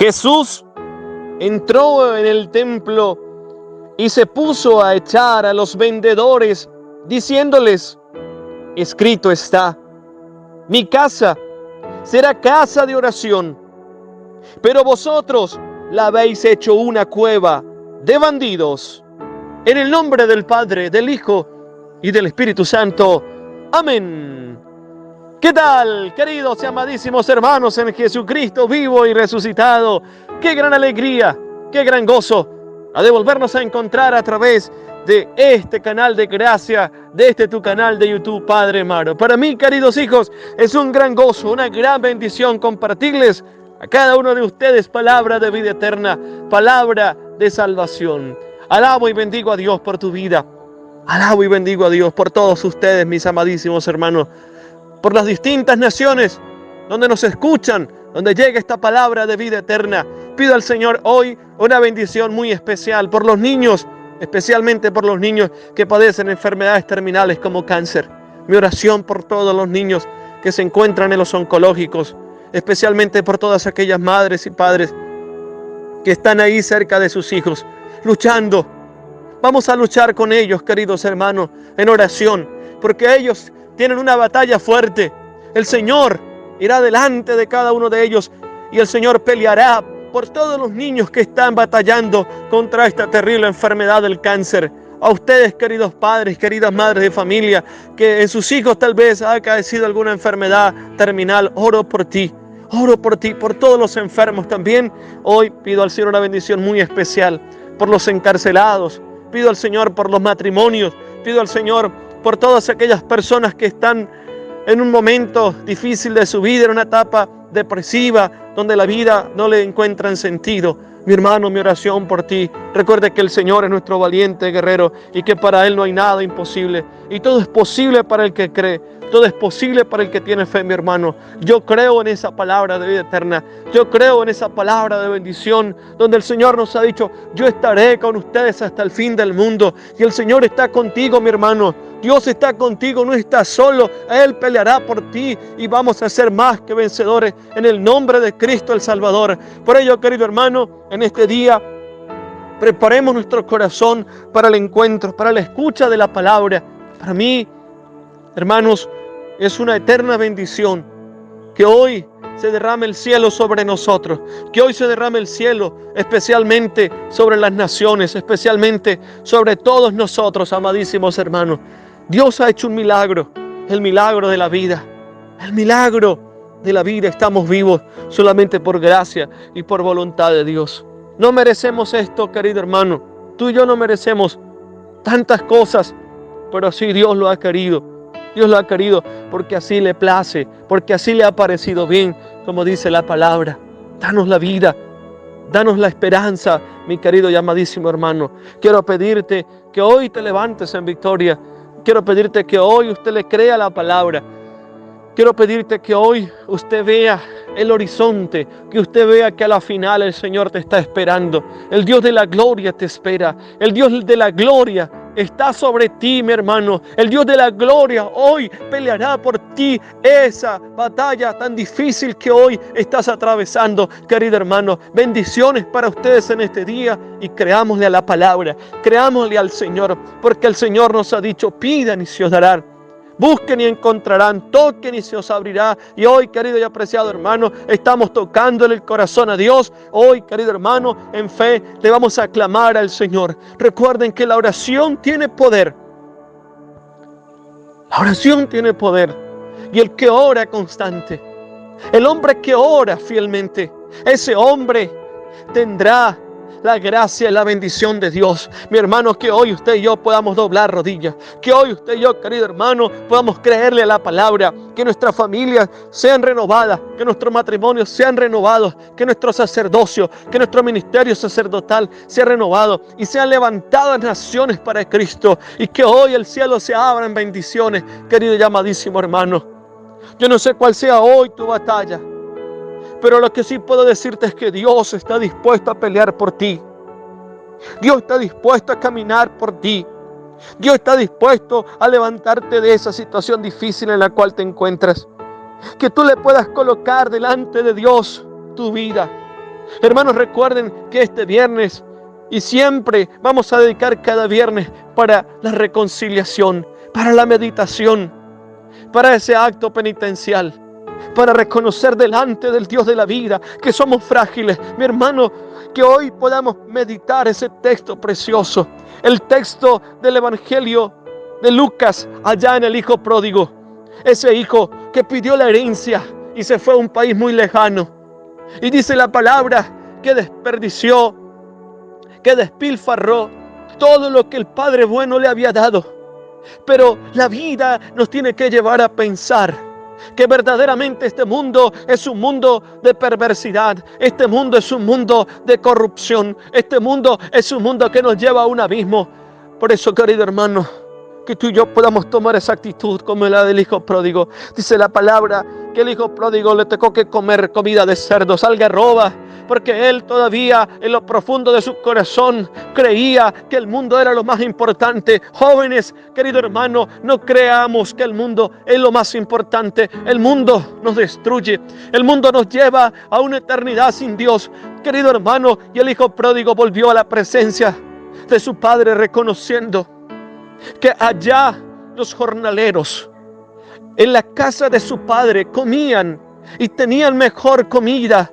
Jesús entró en el templo y se puso a echar a los vendedores, diciéndoles: escrito está, mi casa será casa de oración, pero vosotros la habéis hecho una cueva de bandidos. En el nombre del Padre, del Hijo y del Espíritu Santo. Amén. ¿Qué tal, queridos y amadísimos hermanos en Jesucristo vivo y resucitado? ¡Qué gran alegría, qué gran gozo ha de volvernos a encontrar a través de este canal de gracia, de este tu canal de YouTube, Padre amado! Para mí, queridos hijos, es un gran gozo, una gran bendición compartirles a cada uno de ustedes palabra de vida eterna, palabra de salvación. Alabo y bendigo a Dios por tu vida. Alabo y bendigo a Dios por todos ustedes, mis amadísimos hermanos, por las distintas naciones donde nos escuchan, donde llega esta palabra de vida eterna. Pido al Señor hoy una bendición muy especial por los niños, especialmente por los niños que padecen enfermedades terminales como cáncer. Mi oración por todos los niños que se encuentran en los oncológicos, especialmente por todas aquellas madres y padres que están ahí cerca de sus hijos, luchando. Vamos a luchar con ellos, queridos hermanos, en oración, porque ellos tienen una batalla fuerte. El Señor irá delante de cada uno de ellos y el Señor peleará por todos los niños que están batallando contra esta terrible enfermedad del cáncer. A ustedes, queridos padres, queridas madres de familia, que en sus hijos tal vez ha acaecido alguna enfermedad terminal, oro por ti. Oro por ti, por todos los enfermos también. Hoy pido al Señor una bendición muy especial por los encarcelados. Pido al Señor por los matrimonios. Pido al Señor por todas aquellas personas que están en un momento difícil de su vida, en una etapa depresiva, donde la vida no le encuentran sentido. Mi hermano, mi oración por ti. Recuerde que el Señor es nuestro valiente guerrero y que para Él no hay nada imposible. Y todo es posible para el que cree. Todo es posible para el que tiene fe, mi hermano. Yo creo en esa palabra de vida eterna. Yo creo en esa palabra de bendición, donde el Señor nos ha dicho: yo estaré con ustedes hasta el fin del mundo. Y el Señor está contigo, mi hermano. Dios está contigo, no estás solo. Él peleará por ti y vamos a ser más que vencedores en el nombre de Cristo el Salvador. Por ello, querido hermano, en este día preparemos nuestro corazón para el encuentro, para la escucha de la palabra. Para mí, hermanos, es una eterna bendición que hoy se derrame el cielo sobre nosotros, que hoy se derrame el cielo especialmente sobre las naciones, especialmente sobre todos nosotros, amadísimos hermanos. Dios ha hecho un milagro, el milagro de la vida, el milagro de la vida. Estamos vivos solamente por gracia y por voluntad de Dios. No merecemos esto, querido hermano. Tú y yo no merecemos tantas cosas, pero sí Dios lo ha querido. Dios lo ha querido porque así le place, porque así le ha parecido bien, como dice la palabra. Danos la vida, danos la esperanza, mi querido y amadísimo hermano. Quiero pedirte que hoy te levantes en victoria. Quiero pedirte que hoy usted le crea la palabra. Quiero pedirte que hoy usted vea el horizonte, que usted vea que a la final el Señor te está esperando. El Dios de la gloria te espera. El Dios de la gloria está sobre ti, mi hermano. El Dios de la gloria hoy peleará por ti esa batalla tan difícil que hoy estás atravesando, querido hermano. Bendiciones para ustedes en este día y creámosle a la palabra, creámosle al Señor, porque el Señor nos ha dicho: pidan y se os dará. Busquen y encontrarán, toquen y se os abrirá. Y hoy, querido y apreciado hermano, estamos tocándole el corazón a Dios. Hoy, querido hermano, en fe le vamos a clamar al Señor. Recuerden que la oración tiene poder. La oración tiene poder. Y el que ora constante, el hombre que ora fielmente, ese hombre tendrá la gracia y la bendición de Dios. Mi hermano, que hoy usted y yo podamos doblar rodillas, que hoy usted y yo, querido hermano, podamos creerle a la palabra, que nuestras familias sean renovadas, que nuestros matrimonios sean renovados, que nuestro sacerdocio, que nuestro ministerio sacerdotal sea renovado y sean levantadas naciones para Cristo, y que hoy el cielo se abra en bendiciones, querido y amadísimo hermano. Yo no sé cuál sea hoy tu batalla, pero lo que sí puedo decirte es que Dios está dispuesto a pelear por ti. Dios está dispuesto a caminar por ti. Dios está dispuesto a levantarte de esa situación difícil en la cual te encuentras. Que tú le puedas colocar delante de Dios tu vida. Hermanos, recuerden que este viernes y siempre vamos a dedicar cada viernes para la reconciliación, para la meditación, para ese acto penitencial, para reconocer delante del Dios de la vida que somos frágiles. Mi hermano, que hoy podamos meditar ese texto precioso, el texto del Evangelio de Lucas, allá en el hijo pródigo, ese hijo que pidió la herencia y se fue a un país muy lejano. Y dice la palabra que desperdició, que despilfarró todo lo que el Padre bueno le había dado. Pero la vida nos tiene que llevar a pensar que verdaderamente este mundo es un mundo de perversidad, este mundo es un mundo de corrupción, este mundo es un mundo que nos lleva a un abismo. Por eso, querido hermano, que tú y yo podamos tomar esa actitud como la del hijo pródigo. Dice la palabra que el hijo pródigo le tocó que comer comida de cerdos, algarroba, porque él todavía en lo profundo de su corazón creía que el mundo era lo más importante. Jóvenes, querido hermano, no creamos que el mundo es lo más importante. El mundo nos destruye, el mundo nos lleva a una eternidad sin Dios, querido hermano. Y el hijo pródigo volvió a la presencia de su padre, reconociendo que allá los jornaleros en la casa de su padre comían y tenían mejor comida,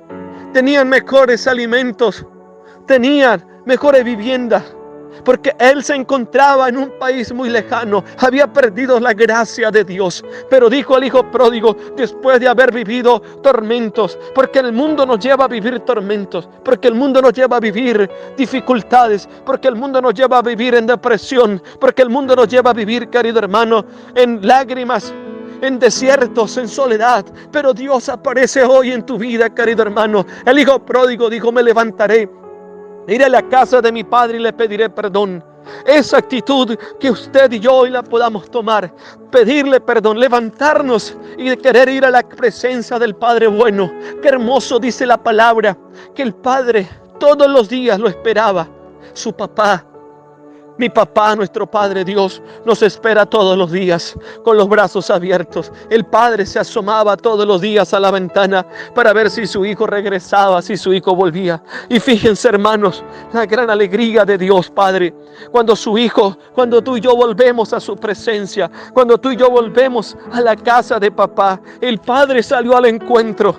tenían mejores alimentos, tenían mejores viviendas, porque él se encontraba en un país muy lejano, había perdido la gracia de Dios. Pero dijo al hijo pródigo, después de haber vivido tormentos, porque el mundo nos lleva a vivir tormentos, porque el mundo nos lleva a vivir dificultades, porque el mundo nos lleva a vivir en depresión, porque el mundo nos lleva a vivir, querido hermano, en lágrimas, en desiertos, en soledad. Pero Dios aparece hoy en tu vida, querido hermano. El hijo pródigo dijo, me levantaré, iré a la casa de mi padre y le pediré perdón. Esa actitud que usted y yo hoy la podamos tomar, pedirle perdón, levantarnos y de querer ir a la presencia del Padre bueno. Qué hermoso dice la palabra, que el Padre todos los días lo esperaba. Su papá, mi papá, nuestro Padre Dios, nos espera todos los días con los brazos abiertos. El Padre se asomaba todos los días a la ventana para ver si su hijo regresaba, si su hijo volvía. Y fíjense, hermanos, la gran alegría de Dios Padre, cuando su hijo, cuando tú y yo volvemos a su presencia, cuando tú y yo volvemos a la casa de papá. El Padre salió al encuentro.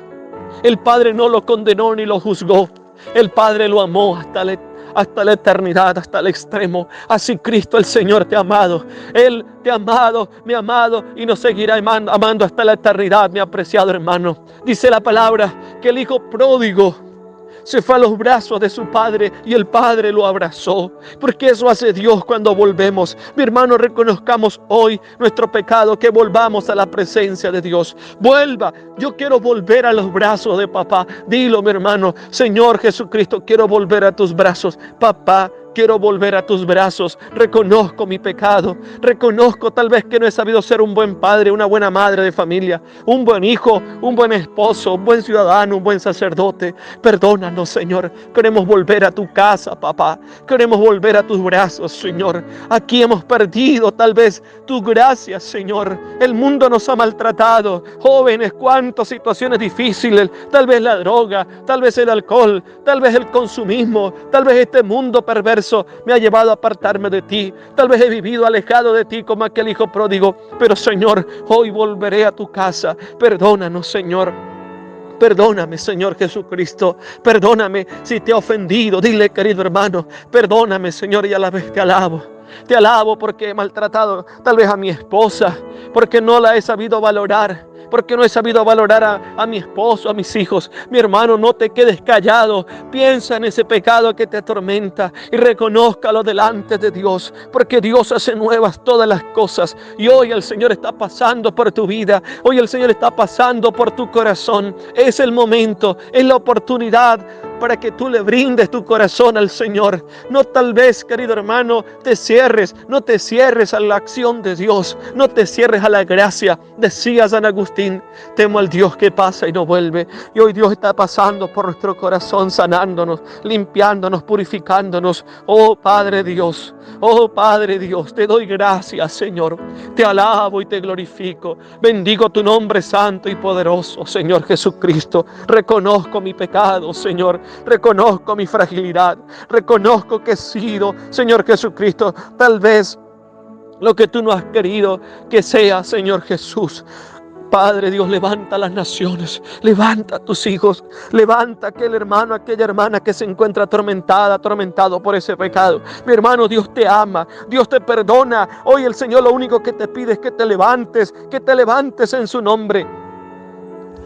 El Padre no lo condenó ni lo juzgó. El Padre lo amó hasta la eternidad, hasta el extremo. Así Cristo el Señor te ha amado. Él te ha amado, me ha amado y nos seguirá amando hasta la eternidad, mi apreciado hermano. Dice la palabra que el hijo pródigo se fue a los brazos de su padre y el padre lo abrazó, porque eso hace Dios cuando volvemos. Mi hermano, reconozcamos hoy nuestro pecado, que volvamos a la presencia de Dios. Vuelva, yo quiero volver a los brazos de papá. Dilo, mi hermano, Señor Jesucristo, quiero volver a tus brazos. Papá, quiero volver a tus brazos. Reconozco mi pecado. Reconozco tal vez que no he sabido ser un buen padre, una buena madre de familia, un buen hijo, un buen esposo, un buen ciudadano, un buen sacerdote. Perdónanos, Señor. Queremos volver a tu casa, papá. Queremos volver a tus brazos, Señor. Aquí hemos perdido tal vez tu gracia, Señor. El mundo nos ha maltratado. Jóvenes, cuántas situaciones difíciles. Tal vez la droga, tal vez el alcohol, tal vez el consumismo, tal vez este mundo perverso me ha llevado a apartarme de ti. Tal vez he vivido alejado de ti como aquel hijo pródigo. Pero Señor, hoy volveré a tu casa. Perdónanos, Señor. Perdóname, Señor Jesucristo. Perdóname si te he ofendido. Dile, querido hermano, perdóname, Señor, y a la vez te alabo. Te alabo porque he maltratado tal vez a mi esposa, porque no la he sabido valorar, porque no he sabido valorar a mi esposo, a mis hijos. Mi hermano, no te quedes callado. Piensa en ese pecado que te atormenta y reconózcalo delante de Dios, porque Dios hace nuevas todas las cosas. Y hoy el Señor está pasando por tu vida. Hoy el Señor está pasando por tu corazón. Es el momento, es la oportunidad para que tú le brindes tu corazón al Señor. No tal vez, querido hermano, no te cierres a la acción de Dios, no te cierres a la gracia. Decía San Agustín, temo al Dios que pasa y no vuelve. Y hoy Dios está pasando por nuestro corazón, sanándonos, limpiándonos, purificándonos. Oh Padre Dios, te doy gracias, Señor. Te alabo y te glorifico. Bendigo tu nombre santo y poderoso, Señor Jesucristo. Reconozco mi pecado, Señor. Reconozco mi fragilidad. Reconozco que he sido, Señor Jesucristo, tal vez lo que tú no has querido que sea, Señor Jesús. Padre Dios, levanta las naciones, levanta a tus hijos, levanta a aquel hermano, aquella hermana que se encuentra atormentado por ese pecado. Mi hermano, Dios te ama, Dios te perdona. Hoy el Señor lo único que te pide es que te levantes en su nombre.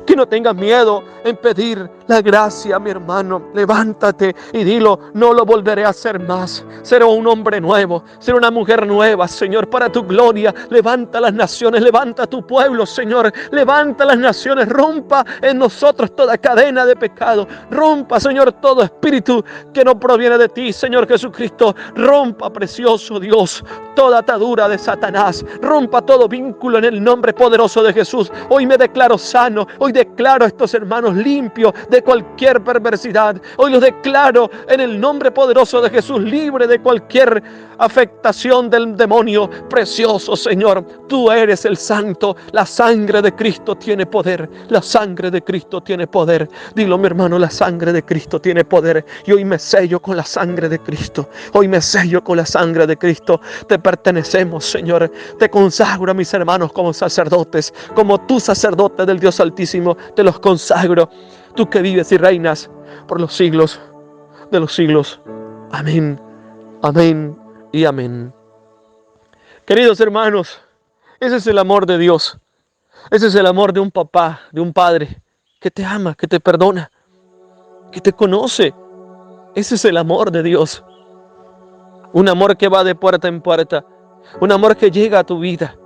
Que no tengas miedo en pedir la gracia, mi hermano. Levántate y dilo: no lo volveré a hacer más. Seré un hombre nuevo, seré una mujer nueva, Señor, para tu gloria. Levanta las naciones, levanta tu pueblo, Señor. Levanta las naciones, rompa en nosotros toda cadena de pecado. Rompa, Señor, todo espíritu que no proviene de ti, Señor Jesucristo. Rompa, precioso Dios, toda atadura de Satanás. Rompa todo vínculo en el nombre poderoso de Jesús. Hoy me declaro sano. Hoy declaro a estos hermanos limpios de cualquier perversidad. Hoy los declaro en el nombre poderoso de Jesús libre de cualquier afectación del demonio. Precioso Señor, tú eres el santo. La sangre de Cristo tiene poder. La sangre de Cristo tiene poder. Dilo, mi hermano, la sangre de Cristo tiene poder. Y hoy me sello con la sangre de Cristo. Hoy me sello con la sangre de Cristo. Te pertenecemos, Señor. Te consagro a mis hermanos como sacerdotes, como tu sacerdote del Dios Altísimo. Te los consagro, tú que vives y reinas por los siglos de los siglos. Amén, amén y amén. Queridos hermanos, ese es el amor de Dios. Ese es el amor de un papá, de un padre que te ama, que te perdona, que te conoce. Ese es el amor de Dios. Un amor que va de puerta en puerta. Un amor que llega a tu vida.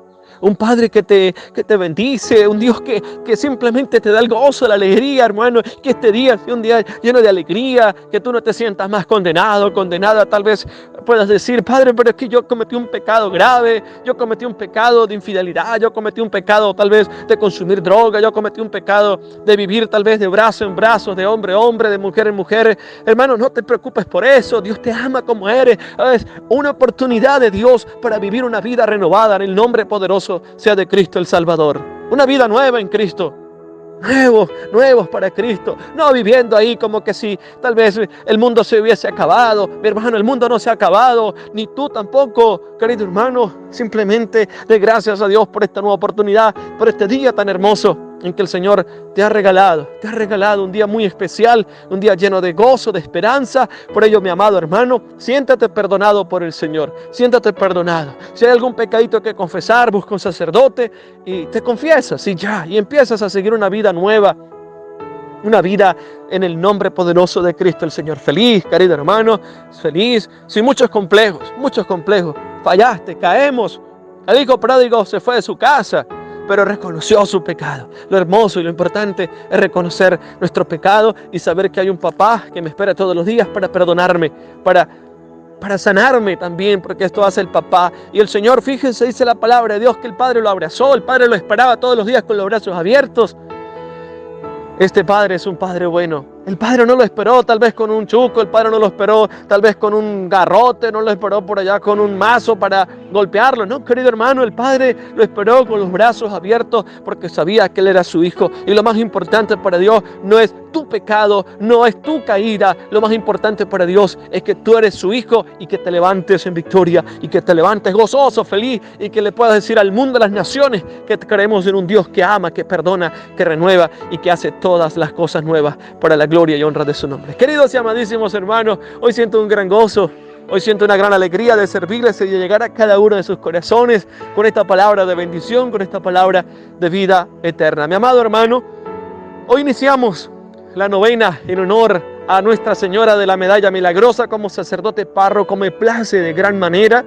Un Padre que te bendice, un Dios que simplemente te da el gozo, la alegría, hermano. Que este día sea un día lleno de alegría, que tú no te sientas más condenado, condenada. Tal vez puedas decir: Padre, pero es que yo cometí un pecado grave, yo cometí un pecado de infidelidad, yo cometí un pecado tal vez de consumir droga, yo cometí un pecado de vivir tal vez de brazo en brazo, de hombre a hombre, de mujer en mujer. Hermano, no te preocupes por eso. Dios te ama como eres. Es una oportunidad de Dios para vivir una vida renovada en el nombre poderoso sea de Cristo el Salvador. Una vida nueva en Cristo. Nuevos para Cristo. No viviendo ahí como que si tal vez el mundo se hubiese acabado. Mi hermano, el mundo no se ha acabado, ni tú tampoco, querido hermano. Simplemente de gracias a Dios por esta nueva oportunidad, por este día tan hermoso en que el Señor te ha regalado un día muy especial, un día lleno de gozo, de esperanza. Por ello, mi amado hermano, siéntate perdonado por el Señor, siéntate perdonado. Si hay algún pecadito que confesar, busca un sacerdote y te confiesas y empiezas a seguir una vida nueva, una vida en el nombre poderoso de Cristo el Señor. Feliz, querido hermano, feliz, sin muchos complejos, fallaste, caemos. El hijo pródigo se fue de su casa, pero reconoció su pecado. Lo hermoso y lo importante es reconocer nuestro pecado y saber que hay un papá que me espera todos los días para perdonarme, para sanarme también, porque esto hace el papá. Y el Señor, fíjense, dice la palabra de Dios que el Padre lo abrazó, el Padre lo esperaba todos los días con los brazos abiertos. Este Padre es un Padre bueno. El Padre no lo esperó tal vez con un chuco, el Padre no lo esperó tal vez con un garrote, no lo esperó por allá con un mazo para golpearlo. No, querido hermano, el Padre lo esperó con los brazos abiertos porque sabía que Él era su Hijo. Y lo más importante para Dios no es tu pecado, no es tu caída. Lo más importante para Dios es que tú eres su Hijo y que te levantes en victoria y que te levantes gozoso, feliz y que le puedas decir al mundo, a las naciones, que creemos en un Dios que ama, que perdona, que renueva y que hace todas las cosas nuevas para la gloria y honra de su nombre. Queridos y amadísimos hermanos, hoy siento un gran gozo, hoy siento una gran alegría de servirles y de llegar a cada uno de sus corazones con esta palabra de bendición, con esta palabra de vida eterna. Mi amado hermano, hoy iniciamos la novena en honor a Nuestra Señora de la Medalla Milagrosa. Como sacerdote párroco me place de gran manera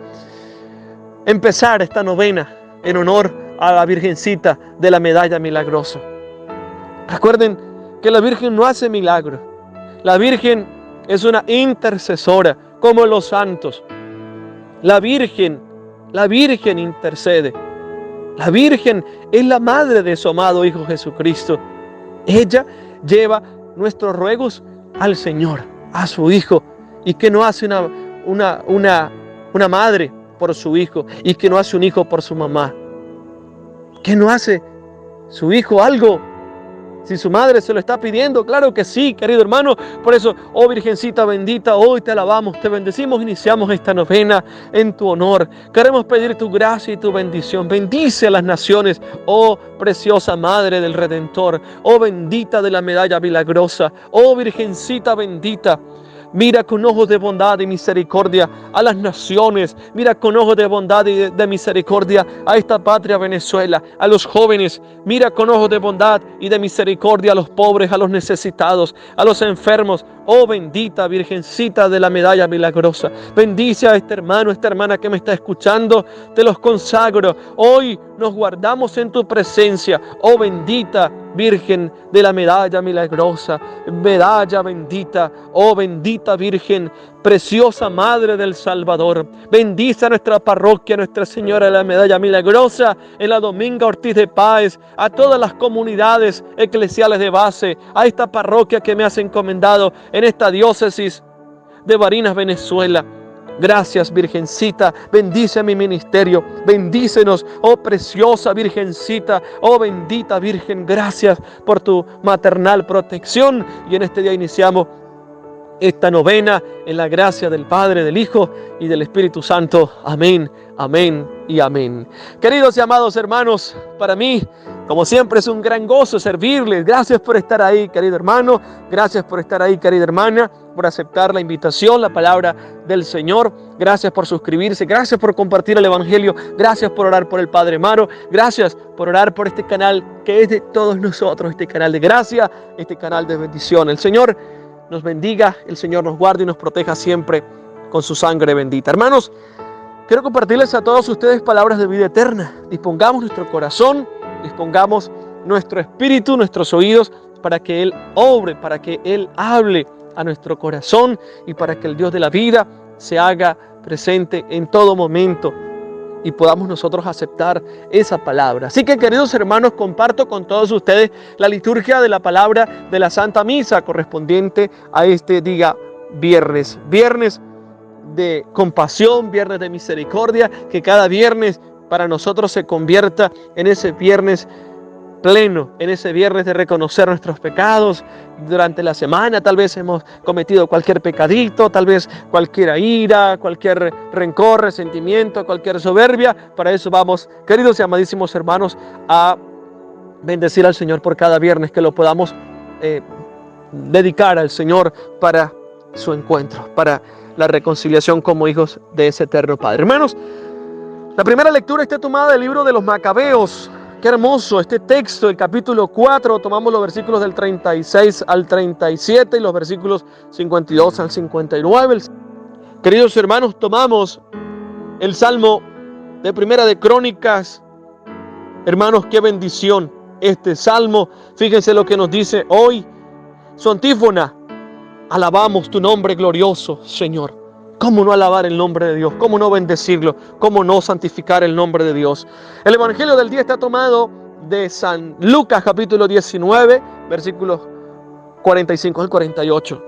empezar esta novena en honor a la Virgencita de la Medalla Milagrosa. Recuerden que la Virgen no hace milagros. La Virgen es una intercesora, como los santos. La Virgen intercede. La Virgen es la madre de su amado Hijo Jesucristo. Ella lleva nuestros ruegos al Señor, a su Hijo. ¿Y que no hace una madre por su hijo? ¿Y que no hace un hijo por su mamá? ¿Que no hace su hijo algo Si su madre se lo está pidiendo, claro que sí, querido hermano. Por eso, oh Virgencita bendita, hoy te alabamos, te bendecimos, iniciamos esta novena en tu honor. Queremos pedir tu gracia y tu bendición. Bendice a las naciones, oh preciosa Madre del Redentor, oh bendita de la medalla milagrosa, oh Virgencita bendita. Mira con ojos de bondad y misericordia a las naciones. Mira con ojos de bondad y de misericordia a esta patria Venezuela, a los jóvenes. Mira con ojos de bondad y de misericordia a los pobres, a los necesitados, a los enfermos. Oh bendita Virgencita de la medalla milagrosa. Bendice a este hermano, esta hermana que me está escuchando. Te los consagro. Hoy nos guardamos en tu presencia. Oh bendita Virgen de la medalla milagrosa, medalla bendita, oh bendita Virgen, preciosa Madre del Salvador. Bendice a nuestra parroquia, Nuestra Señora de la Medalla Milagrosa, en la Dominga Ortiz de Páez, a todas las comunidades eclesiales de base, a esta parroquia que me has encomendado en esta diócesis de Barinas, Venezuela. Gracias, Virgencita, bendice mi ministerio, bendícenos, oh preciosa Virgencita, oh bendita Virgen, gracias por tu maternal protección. Y en este día iniciamos esta novena en la gracia del Padre, del Hijo y del Espíritu Santo. Amén, amén y amén. Queridos y amados hermanos, para mí, como siempre, es un gran gozo servirles. Gracias por estar ahí, querido hermano. Gracias por estar ahí, querida hermana, por aceptar la invitación, la palabra del Señor. Gracias por suscribirse. Gracias por compartir el Evangelio. Gracias por orar por el Padre Maro. Gracias por orar por este canal que es de todos nosotros, este canal de gracia, este canal de bendición. El Señor nos bendiga, el Señor nos guarde y nos proteja siempre con su sangre bendita. Hermanos, quiero compartirles a todos ustedes palabras de vida eterna. Dispongamos nuestro corazón, dispongamos nuestro espíritu, nuestros oídos, para que Él obre, para que Él hable a nuestro corazón y para que el Dios de la vida se haga presente en todo momento y podamos nosotros aceptar esa palabra. Así que, queridos hermanos, comparto con todos ustedes la liturgia de la palabra de la Santa Misa correspondiente a este día viernes. Viernes de compasión, viernes de misericordia, que cada viernes para nosotros se convierta en ese viernes pleno, en ese viernes de reconocer nuestros pecados. Durante la semana tal vez hemos cometido cualquier pecadito, tal vez cualquier ira, cualquier rencor, resentimiento, cualquier soberbia. Para eso vamos, queridos y amadísimos hermanos, a bendecir al Señor por cada viernes, que lo podamos dedicar al Señor para su encuentro, para la reconciliación como hijos de ese eterno Padre. Hermanos, la primera lectura está tomada del libro de los Macabeos. Qué hermoso este texto, el capítulo 4, tomamos los versículos del 36 al 37 y los versículos 52 al 59. Queridos hermanos, tomamos el Salmo de Primera de Crónicas. Hermanos, qué bendición este Salmo. Fíjense lo que nos dice hoy. Su antífona: alabamos tu nombre glorioso, Señor. ¿Cómo no alabar el nombre de Dios? ¿Cómo no bendecirlo? ¿Cómo no santificar el nombre de Dios? El Evangelio del día está tomado de San Lucas, capítulo 19, versículos 45 al 48.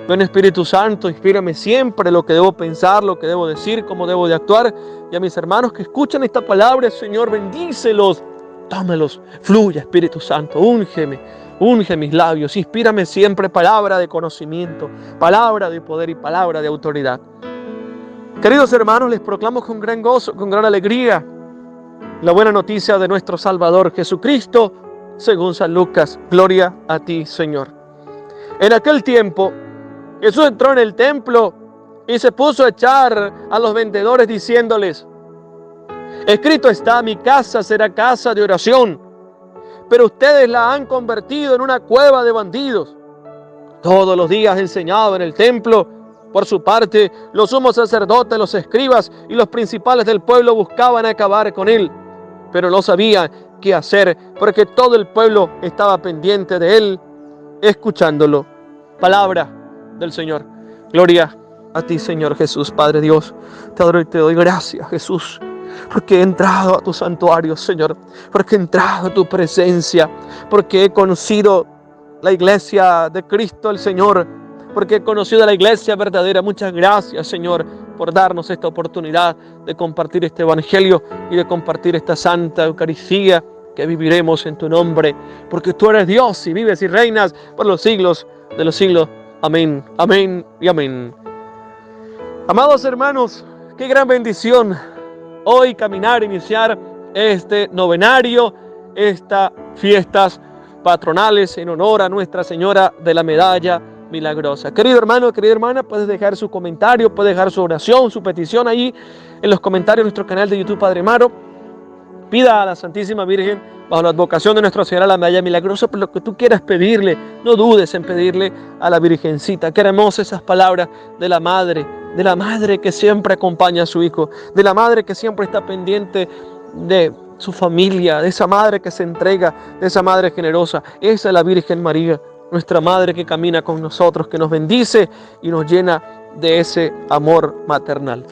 Ven, Espíritu Santo, inspírame siempre lo que debo pensar, lo que debo decir, cómo debo de actuar. Y a mis hermanos que escuchan esta palabra, Señor, bendícelos, tómalos, fluya, Espíritu Santo, úngeme. Unge mis labios, inspírame siempre palabra de conocimiento, palabra de poder y palabra de autoridad. Queridos hermanos, les proclamo con gran gozo, con gran alegría, la buena noticia de nuestro Salvador Jesucristo, según San Lucas. Gloria a ti, Señor. En aquel tiempo, Jesús entró en el templo y se puso a echar a los vendedores diciéndoles: escrito está, mi casa será casa de oración, pero ustedes la han convertido en una cueva de bandidos. Todos los días enseñaba en el templo. Por su parte, los sumos sacerdotes, los escribas y los principales del pueblo buscaban acabar con él, pero no sabían qué hacer, porque todo el pueblo estaba pendiente de él, escuchándolo. Palabra del Señor. Gloria a ti, Señor Jesús, Padre Dios. Te adoro y te doy gracias, Jesús, porque he entrado a tu santuario, Señor, porque he entrado a tu presencia, porque he conocido la iglesia de Cristo el Señor, porque he conocido la iglesia verdadera. Muchas gracias, Señor, por darnos esta oportunidad de compartir este evangelio y de compartir esta santa Eucaristía que viviremos en tu nombre, porque tú eres Dios y vives y reinas por los siglos de los siglos. Amén, amén y amén. Amados hermanos, qué gran bendición hoy caminar, iniciar este novenario, estas fiestas patronales en honor a Nuestra Señora de la Medalla Milagrosa. Querido hermano, querida hermana, puedes dejar su comentario, puedes dejar su oración, su petición ahí en los comentarios de nuestro canal de YouTube Padre Maro. Pida a la Santísima Virgen, bajo la advocación de Nuestra Señora de la Medalla Milagrosa, por lo que tú quieras pedirle. No dudes en pedirle a la Virgencita. Qué hermosas esas palabras de la madre que siempre acompaña a su hijo, de la madre que siempre está pendiente de su familia, de esa madre que se entrega, de esa madre generosa. Esa es la Virgen María, nuestra madre que camina con nosotros, que nos bendice y nos llena de ese amor maternal.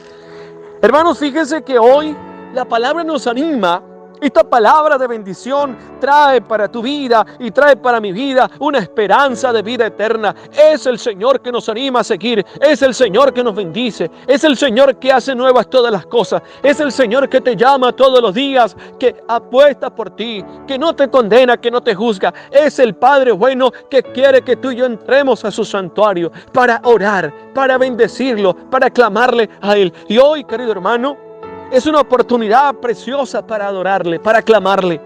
Hermanos, fíjense que hoy la palabra nos anima. Esta palabra de bendición trae para tu vida y trae para mi vida una esperanza de vida eterna. Es el Señor que nos anima a seguir. Es el Señor que nos bendice. Es el Señor que hace nuevas todas las cosas. Es el Señor que te llama todos los días, que apuesta por ti, que no te condena, que no te juzga. Es el Padre bueno que quiere que tú y yo entremos a su santuario para orar, para bendecirlo, para clamarle a Él. Y hoy, querido hermano, es una oportunidad preciosa para adorarle, para clamarle.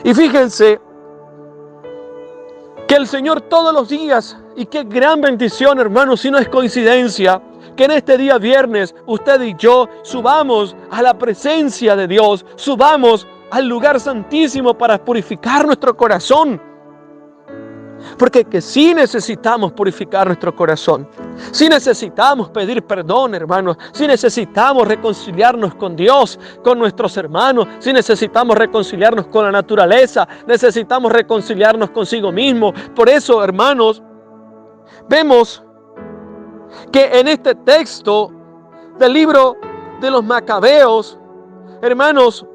Y fíjense que el Señor todos los días, y qué gran bendición, hermanos, si no es coincidencia, que en este día viernes usted y yo subamos a la presencia de Dios, subamos al lugar santísimo para purificar nuestro corazón. Porque que sí necesitamos purificar nuestro corazón, sí necesitamos pedir perdón, hermanos, sí necesitamos reconciliarnos con Dios, con nuestros hermanos, sí necesitamos reconciliarnos con la naturaleza, necesitamos reconciliarnos consigo mismo. Por eso, hermanos, vemos que en este texto del libro de los Macabeos, hermanos,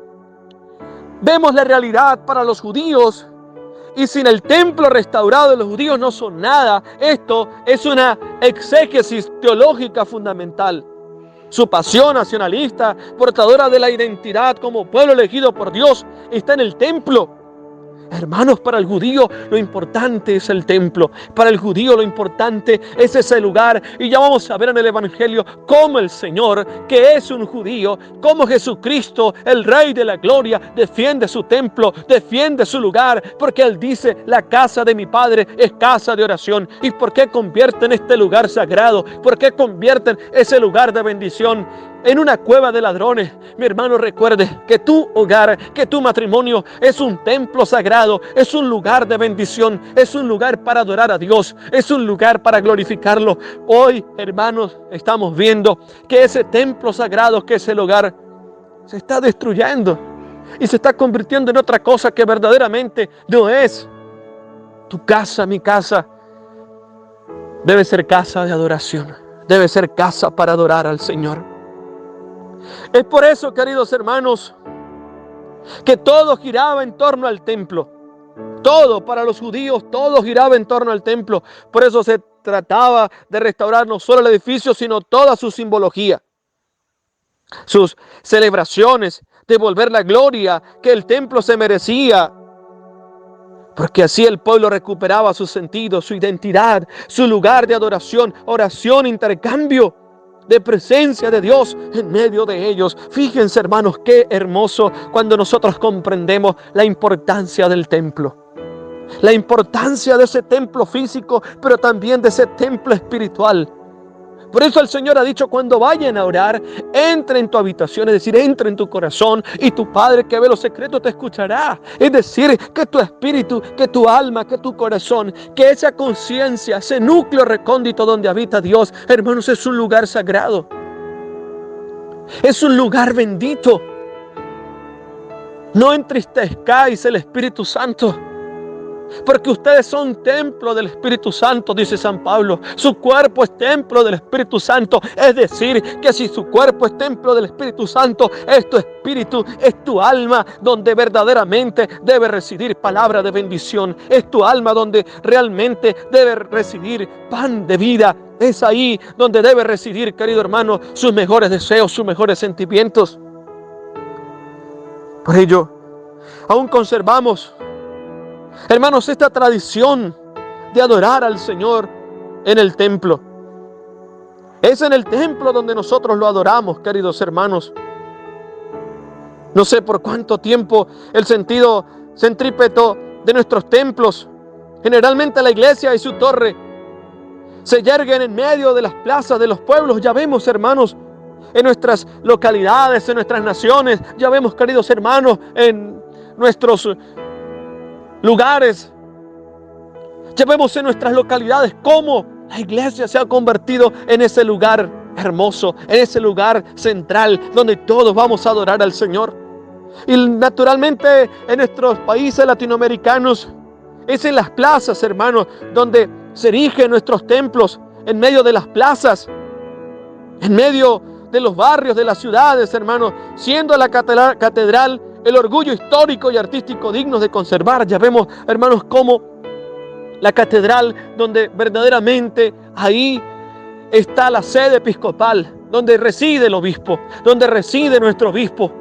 vemos la realidad para los judíos. Y sin el templo restaurado de los judíos no son nada. Esto es una exégesis teológica fundamental. Su pasión nacionalista, portadora de la identidad como pueblo elegido por Dios, está en el templo. Hermanos, para el judío lo importante es el templo. Para el judío lo importante es ese lugar. Y ya vamos a ver en el Evangelio cómo el Señor, que es un judío, cómo Jesucristo, el Rey de la Gloria, defiende su templo, defiende su lugar. Porque Él dice, la casa de mi Padre es casa de oración. ¿Y por qué convierten este lugar sagrado? ¿Por qué convierten ese lugar de bendición en una cueva de ladrones? Mi hermano, recuerde que tu hogar, que tu matrimonio es un templo sagrado, es un lugar de bendición, es un lugar para adorar a Dios, es un lugar para glorificarlo. Hoy, hermanos, estamos viendo que ese templo sagrado, que es el hogar, se está destruyendo y se está convirtiendo en otra cosa que verdaderamente no es. Tu casa, mi casa, debe ser casa de adoración, debe ser casa para adorar al Señor. Es por eso, queridos hermanos, que todo giraba en torno al templo. Todo para los judíos, todo giraba en torno al templo. Por eso se trataba de restaurar no solo el edificio, sino toda su simbología, sus celebraciones, devolver la gloria que el templo se merecía. Porque así el pueblo recuperaba su sentido, su identidad, su lugar de adoración, oración, intercambio de presencia de Dios en medio de ellos. Fíjense, hermanos, qué hermoso cuando nosotros comprendemos la importancia del templo. La importancia de ese templo físico, pero también de ese templo espiritual. Por eso el Señor ha dicho, cuando vayan a orar, entra en tu habitación, es decir, entra en tu corazón, y tu Padre que ve lo secreto te escuchará. Es decir, que tu espíritu, que tu alma, que tu corazón, que esa conciencia, ese núcleo recóndito donde habita Dios, hermanos, es un lugar sagrado. Es un lugar bendito. No entristezcáis el Espíritu Santo, porque ustedes son templo del Espíritu Santo, dice San Pablo. Su cuerpo es templo del Espíritu Santo. Es decir, que si su cuerpo es templo del Espíritu Santo, es tu espíritu, es tu alma donde verdaderamente debe residir palabra de bendición. Es tu alma donde realmente debe residir pan de vida. Es ahí donde debe residir, querido hermano, sus mejores deseos, sus mejores sentimientos. Por ello, aún conservamos, hermanos, esta tradición de adorar al Señor en el templo. Es en el templo donde nosotros lo adoramos, queridos hermanos. No sé por cuánto tiempo el sentido centrípeto de nuestros templos, generalmente la iglesia y su torre, se yerguen en medio de las plazas de los pueblos. Ya vemos, hermanos, en nuestras localidades, en nuestras naciones, ya vemos, queridos hermanos, en nuestros lugares, ya vemos en nuestras localidades cómo la iglesia se ha convertido en ese lugar hermoso, en ese lugar central donde todos vamos a adorar al Señor. Y naturalmente en nuestros países latinoamericanos es en las plazas, hermanos, donde se erigen nuestros templos, en medio de las plazas, en medio de los barrios, de las ciudades, hermanos, siendo la catedral el orgullo histórico y artístico digno de conservar. Ya vemos, hermanos, cómo la catedral donde verdaderamente ahí está la sede episcopal, donde reside el obispo, donde reside nuestro obispo,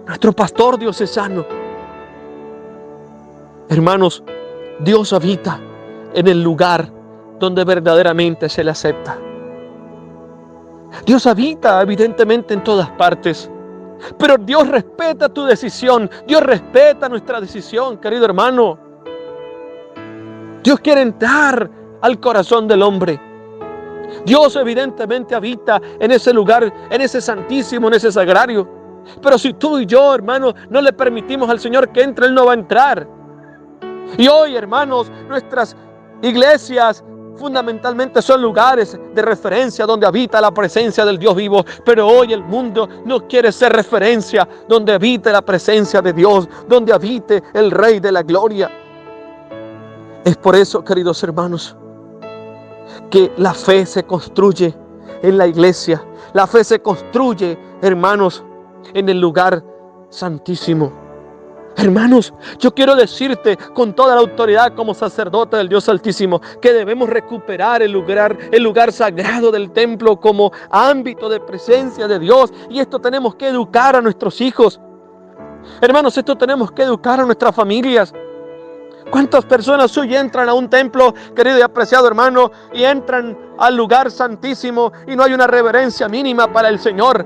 nuestro pastor diocesano. Hermanos, Dios habita en el lugar donde verdaderamente se le acepta. Dios habita evidentemente en todas partes, pero Dios respeta tu decisión. Dios respeta nuestra decisión, querido hermano. Dios quiere entrar al corazón del hombre. Dios evidentemente habita en ese lugar, en ese santísimo, en ese sagrario. Pero si tú y yo, hermano, no le permitimos al Señor que entre, Él no va a entrar. Y hoy, hermanos, nuestras iglesias fundamentalmente son lugares de referencia donde habita la presencia del Dios vivo. Pero hoy el mundo no quiere ser referencia donde habite la presencia de Dios, donde habite el Rey de la Gloria. Es por eso, queridos hermanos, que la fe se construye en la iglesia. La fe se construye, hermanos, en el lugar santísimo. Hermanos, yo quiero decirte con toda la autoridad como sacerdote del Dios Altísimo que debemos recuperar el lugar sagrado del templo como ámbito de presencia de Dios. Y esto tenemos que educar a nuestros hijos. Hermanos, esto tenemos que educar a nuestras familias. ¿Cuántas personas hoy entran a un templo, querido y apreciado hermano, y entran al lugar santísimo y no hay una reverencia mínima para el Señor?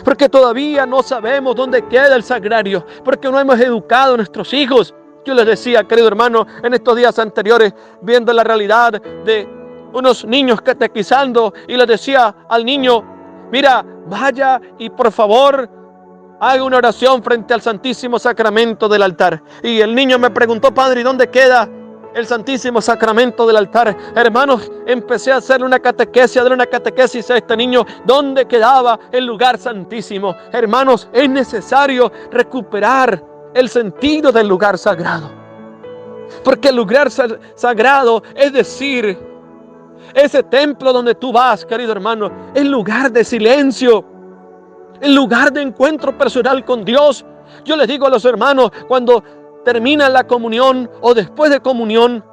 Porque todavía no sabemos dónde queda el sagrario, porque no hemos educado a nuestros hijos. Yo les decía, querido hermano, en estos días anteriores, viendo la realidad de unos niños catequizando, y les decía al niño, mira, vaya y por favor haga una oración frente al Santísimo Sacramento del altar. Y el niño me preguntó, padre, ¿y dónde queda el Santísimo Sacramento del altar? Hermanos, empecé a hacerle una catequesis, a darle una catequesis a este niño, ¿dónde quedaba el lugar santísimo? Hermanos, es necesario recuperar el sentido del lugar sagrado. Porque el lugar sagrado, es decir, ese templo donde tú vas, querido hermano, es lugar de silencio, el lugar de encuentro personal con Dios. Yo les digo a los hermanos, cuando terminan la comunión o después de comunión,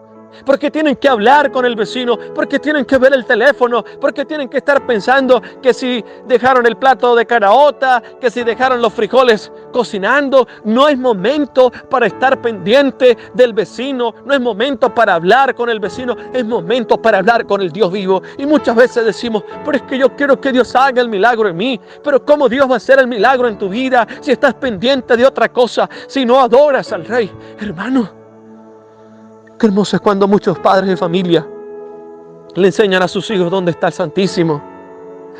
porque tienen que hablar con el vecino, porque tienen que ver el teléfono, porque tienen que estar pensando que si dejaron el plato de caraota, que si dejaron los frijoles cocinando. No es momento para estar pendiente del vecino, no es momento para hablar con el vecino, es momento para hablar con el Dios vivo. Y muchas veces decimos, pero es que yo quiero que Dios haga el milagro en mí. Pero ¿cómo Dios va a hacer el milagro en tu vida si estás pendiente de otra cosa, si no adoras al Rey? Hermano, qué hermoso es cuando muchos padres de familia le enseñan a sus hijos dónde está el Santísimo.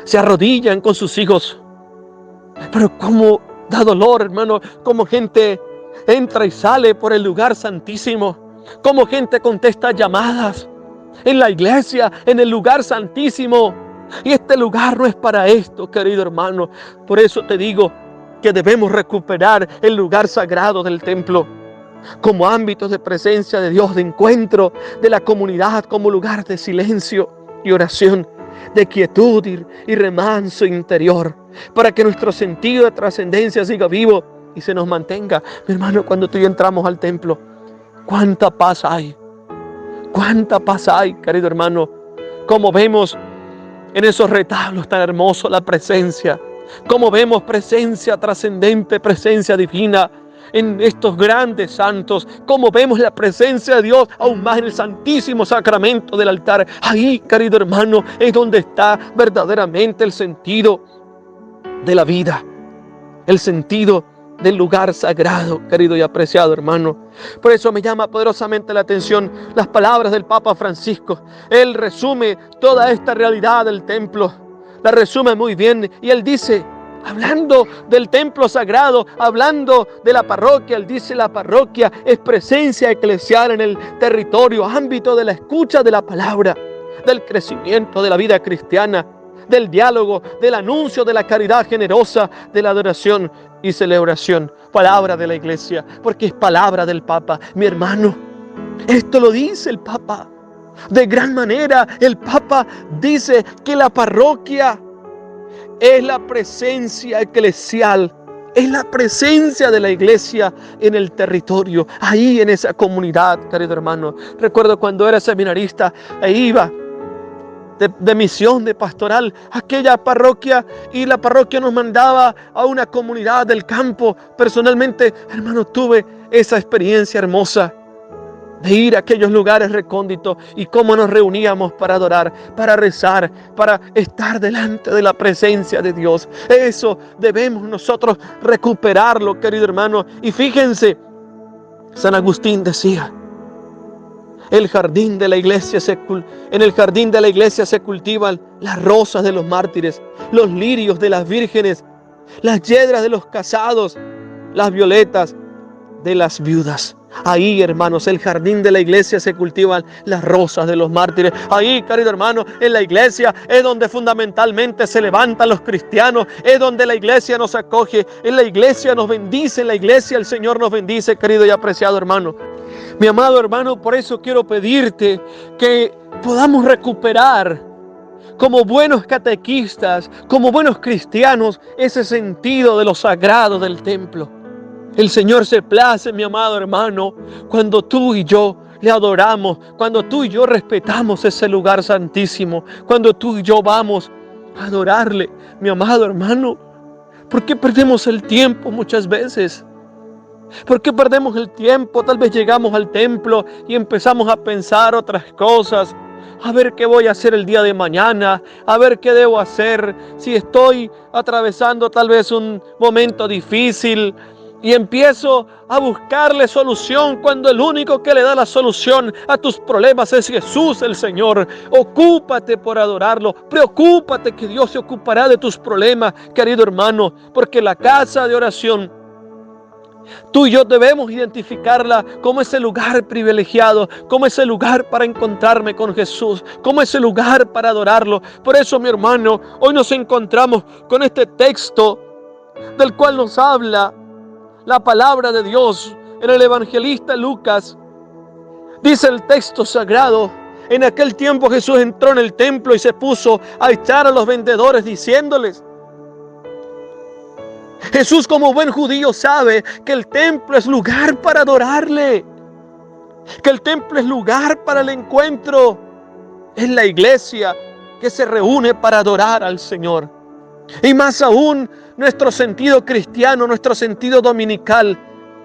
Se arrodillan con sus hijos. Pero cómo da dolor, hermano, cómo gente entra y sale por el lugar santísimo. Cómo gente contesta llamadas en la iglesia, en el lugar santísimo. Y este lugar no es para esto, querido hermano. Por eso te digo que debemos recuperar el lugar sagrado del templo como ámbitos de presencia de Dios, de encuentro de la comunidad, como lugar de silencio y oración, de quietud y remanso interior, para que nuestro sentido de trascendencia siga vivo y se nos mantenga. Mi hermano, cuando tú y yo entramos al templo, cuánta paz hay, querido hermano, como vemos en esos retablos tan hermosos la presencia Cómo vemos presencia trascendente, presencia divina en estos grandes santos. Cómo vemos la presencia de Dios aún más en el santísimo sacramento del altar. Ahí, querido hermano, es donde está verdaderamente el sentido de la vida, el sentido del lugar sagrado, querido y apreciado hermano. Por eso me llama poderosamente la atención las palabras del Papa Francisco. Él resume toda esta realidad del templo, la resume muy bien, y él dice, hablando del templo sagrado, hablando de la parroquia, él dice: la parroquia es presencia eclesial en el territorio, ámbito de la escucha de la palabra, del crecimiento de la vida cristiana, del diálogo, del anuncio de la caridad generosa, de la adoración y celebración. Palabra de la iglesia, porque es palabra del Papa, mi hermano. Esto lo dice el Papa. De gran manera, el Papa dice que la parroquia es la presencia eclesial, es la presencia de la iglesia en el territorio, ahí en esa comunidad, querido hermano. Recuerdo cuando era seminarista e iba de misión, de pastoral, aquella parroquia, y la parroquia nos mandaba a una comunidad del campo. Personalmente, hermano, tuve esa experiencia hermosa de ir a aquellos lugares recónditos y cómo nos reuníamos para adorar, para rezar, para estar delante de la presencia de Dios. Eso debemos nosotros recuperarlo, querido hermano. Y fíjense, San Agustín decía: en el jardín de la iglesia se cultivan las rosas de los mártires, los lirios de las vírgenes, las yedras de los casados, las violetas de las viudas. Ahí, hermanos, el jardín de la iglesia se cultivan las rosas de los mártires. Ahí, querido hermano, en la iglesia es donde fundamentalmente se levantan los cristianos, es donde la iglesia nos acoge, en la iglesia nos bendice, en la iglesia el Señor nos bendice, querido y apreciado hermano. Mi amado hermano, por eso quiero pedirte que podamos recuperar, como buenos catequistas, como buenos cristianos, ese sentido de lo sagrado del templo. El Señor se place, mi amado hermano, cuando tú y yo le adoramos, cuando tú y yo respetamos ese lugar santísimo, cuando tú y yo vamos a adorarle, mi amado hermano. ¿Por qué perdemos el tiempo muchas veces? ¿Por qué perdemos el tiempo? Tal vez llegamos al templo y empezamos a pensar otras cosas. A ver qué voy a hacer el día de mañana, a ver qué debo hacer, si estoy atravesando tal vez un momento difícil. Y empiezo a buscarle solución cuando el único que le da la solución a tus problemas es Jesús el Señor. Ocúpate por adorarlo. Preocúpate que Dios se ocupará de tus problemas, querido hermano. Porque la casa de oración, tú y yo debemos identificarla como ese lugar privilegiado, como ese lugar para encontrarme con Jesús, como ese lugar para adorarlo. Por eso, mi hermano, hoy nos encontramos con este texto del cual nos habla la palabra de Dios en el evangelista Lucas. Dice el texto sagrado: en aquel tiempo Jesús entró en el templo y se puso a echar a los vendedores, diciéndoles. Jesús, como buen judío, sabe que el templo es lugar para adorarle, que el templo es lugar para el encuentro. Es la iglesia que se reúne para adorar al Señor. Y más aún, nuestro sentido cristiano, nuestro sentido dominical.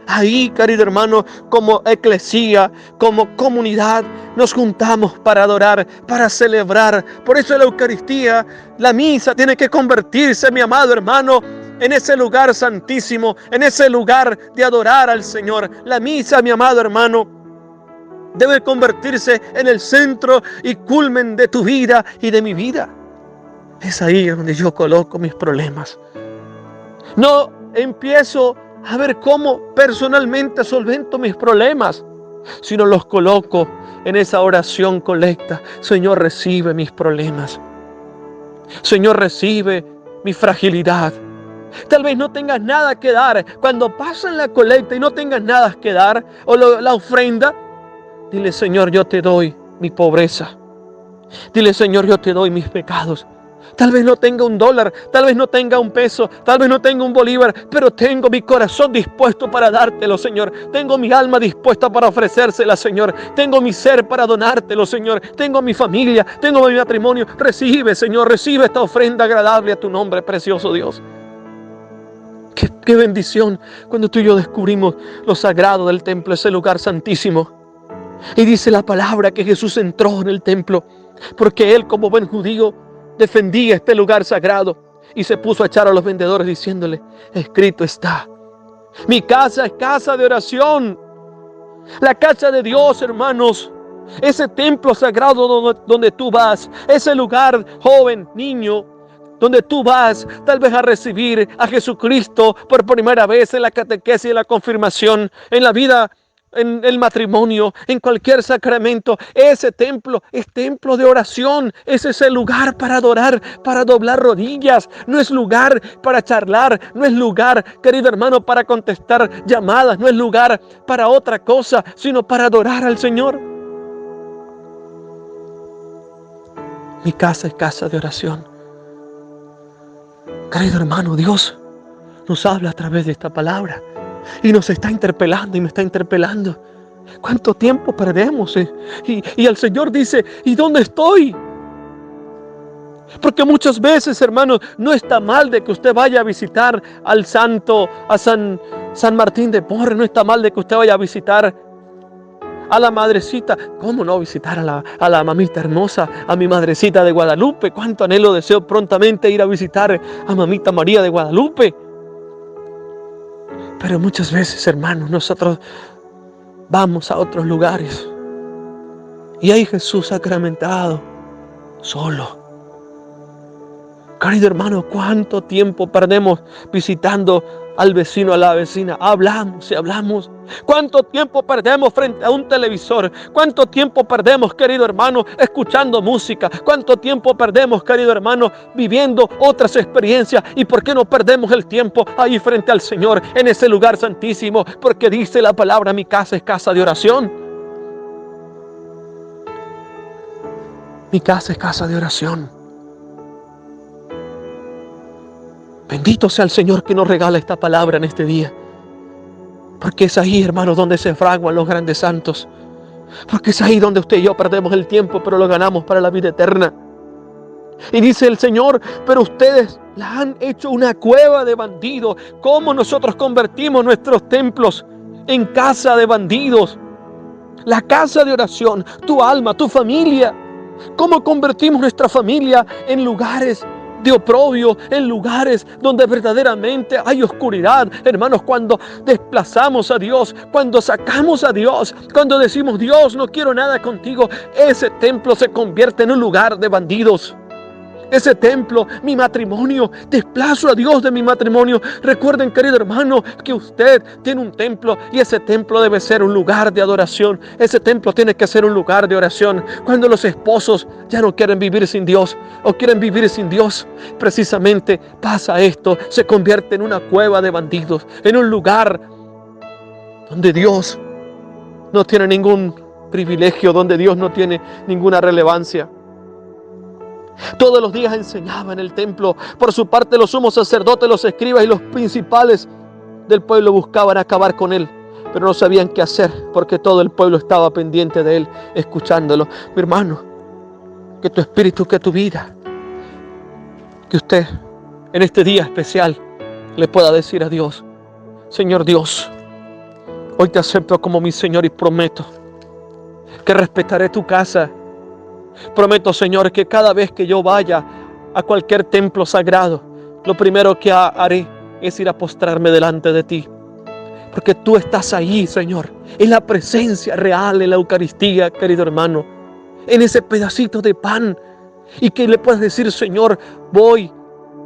Ahí, querido hermano, como eclesía, como comunidad, nos juntamos para adorar, para celebrar. Por eso la Eucaristía, la misa, tiene que convertirse, mi amado hermano, en ese lugar santísimo, en ese lugar de adorar al Señor. La misa, mi amado hermano, debe convertirse en el centro y culmen de tu vida y de mi vida. Es ahí donde yo coloco mis problemas. No empiezo a ver cómo personalmente solvento mis problemas, sino los coloco en esa oración colecta. Señor, recibe mis problemas. Señor, recibe mi fragilidad. Tal vez no tengas nada que dar. Cuando pasan la colecta y no tengas nada que dar, o la ofrenda, dile: Señor, yo te doy mi pobreza. Dile: Señor, yo te doy mis pecados. Tal vez no tenga $1, tal vez no tenga un peso, tal vez no tenga un bolívar, pero tengo mi corazón dispuesto para dártelo, Señor. Tengo mi alma dispuesta para ofrecérsela, Señor. Tengo mi ser para donártelo, Señor. Tengo mi familia, tengo mi matrimonio. Recibe, Señor, recibe esta ofrenda agradable a tu nombre, precioso Dios. Qué bendición cuando tú y yo descubrimos lo sagrado del templo, ese lugar santísimo. Y dice la palabra que Jesús entró en el templo porque Él, como buen judío, defendía este lugar sagrado y se puso a echar a los vendedores diciéndole: escrito está, mi casa es casa de oración. La casa de Dios, hermanos, ese templo sagrado donde tú vas, ese lugar, joven, niño, donde tú vas tal vez a recibir a Jesucristo por primera vez en la catequesis, en la confirmación, en la vida, en el matrimonio, en cualquier sacramento. Ese templo es templo de oración. Ese es el lugar para adorar, para doblar rodillas. No es lugar para charlar, no es lugar, querido hermano, para contestar llamadas, no es lugar para otra cosa, sino para adorar al Señor. Mi casa es casa de oración. Querido hermano, Dios nos habla a través de esta palabra y nos está interpelando y me está interpelando. ¿Cuánto tiempo perdemos? Y el Señor dice: ¿y dónde estoy? Porque muchas veces, hermanos, no está mal de que usted vaya a visitar al santo, a San Martín de Porres. No está mal de que usted vaya a visitar a la madrecita. ¿Cómo no visitar a la mamita hermosa, a mi madrecita de Guadalupe? Cuánto anhelo, deseo prontamente ir a visitar a mamita María de Guadalupe. Pero muchas veces, hermanos, nosotros vamos a otros lugares y hay Jesús sacramentado solo. Querido hermano, ¿cuánto tiempo perdemos visitando al vecino, a la vecina? Hablamos y hablamos. ¿Cuánto tiempo perdemos frente a un televisor? ¿Cuánto tiempo perdemos, querido hermano, escuchando música? ¿Cuánto tiempo perdemos, querido hermano, viviendo otras experiencias? ¿Y por qué no perdemos el tiempo ahí frente al Señor, en ese lugar santísimo? Porque dice la palabra: mi casa es casa de oración. Mi casa es casa de oración. Bendito sea el Señor que nos regala esta palabra en este día. Porque es ahí, hermanos, donde se fraguan los grandes santos. Porque es ahí donde usted y yo perdemos el tiempo, pero lo ganamos para la vida eterna. Y dice el Señor: pero ustedes la han hecho una cueva de bandidos. ¿Cómo nosotros convertimos nuestros templos en casa de bandidos? La casa de oración, tu alma, tu familia. ¿Cómo convertimos nuestra familia en lugares de oprobio, en lugares donde verdaderamente hay oscuridad? Hermanos, cuando desplazamos a Dios, cuando sacamos a Dios, cuando decimos: Dios, no quiero nada contigo, ese templo se convierte en un lugar de bandidos. Ese templo, mi matrimonio, desplazo a Dios de mi matrimonio. Recuerden, querido hermano, que usted tiene un templo y ese templo debe ser un lugar de adoración. Ese templo tiene que ser un lugar de oración. Cuando los esposos ya no quieren vivir sin Dios o quieren vivir sin Dios, precisamente pasa esto: se convierte en una cueva de bandidos, en un lugar donde Dios no tiene ningún privilegio, donde Dios no tiene ninguna relevancia. Todos los días enseñaba en el templo. Por su parte, los sumos sacerdotes, los escribas y los principales del pueblo buscaban acabar con él, pero no sabían qué hacer porque todo el pueblo estaba pendiente de él, escuchándolo. Mi hermano, que tu espíritu, que tu vida, que usted en este día especial le pueda decir a Dios: Señor Dios, hoy te acepto como mi Señor y prometo que respetaré tu casa. Prometo, Señor, que cada vez que yo vaya a cualquier templo sagrado, lo primero que haré es ir a postrarme delante de ti. Porque tú estás ahí, Señor, en la presencia real, en la Eucaristía, querido hermano, en ese pedacito de pan. Y que le puedas decir: Señor, voy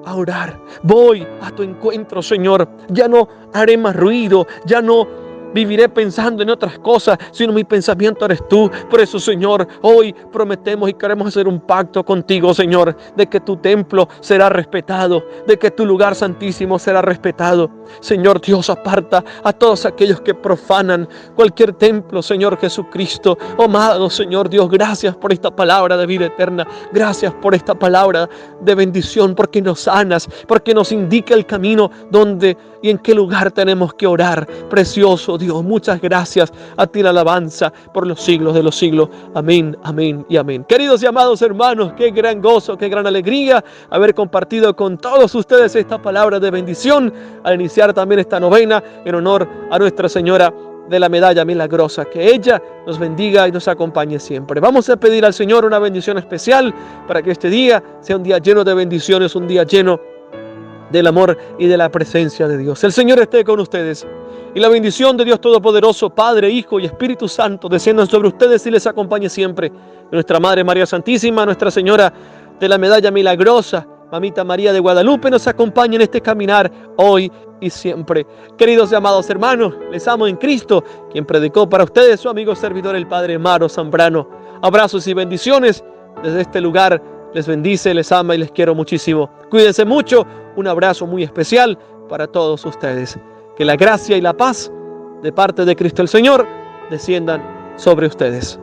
a orar, voy a tu encuentro, Señor. Ya no haré más ruido, ya no viviré pensando en otras cosas, sino mi pensamiento eres tú. Por eso, Señor, hoy prometemos y queremos hacer un pacto contigo, Señor, de que tu templo será respetado, de que tu lugar santísimo será respetado. Señor Dios, aparta a todos aquellos que profanan cualquier templo, Señor Jesucristo. Oh, amado Señor Dios, gracias por esta palabra de vida eterna. Gracias por esta palabra de bendición, porque nos sanas, porque nos indica el camino donde y en qué lugar tenemos que orar. Precioso Dios. Muchas gracias. A ti la alabanza por los siglos de los siglos. Amén, amén y amén. Queridos y amados hermanos, qué gran gozo, qué gran alegría haber compartido con todos ustedes esta palabra de bendición al iniciar también esta novena en honor a Nuestra Señora de la Medalla Milagrosa. Que ella nos bendiga y nos acompañe siempre. Vamos a pedir al Señor una bendición especial para que este día sea un día lleno de bendiciones, un día lleno del amor y de la presencia de Dios. El Señor esté con ustedes y la bendición de Dios Todopoderoso, Padre, Hijo y Espíritu Santo desciendan sobre ustedes y les acompañe siempre. Nuestra Madre María Santísima, Nuestra Señora de la Medalla Milagrosa, Mamita María de Guadalupe, nos acompañe en este caminar hoy y siempre. Queridos y amados hermanos, les amo en Cristo, quien predicó para ustedes su amigo servidor el Padre Maro Zambrano. Abrazos y bendiciones desde este lugar. Les bendice, les ama y les quiero muchísimo. Cuídense mucho. Un abrazo muy especial para todos ustedes. Que la gracia y la paz de parte de Cristo el Señor desciendan sobre ustedes.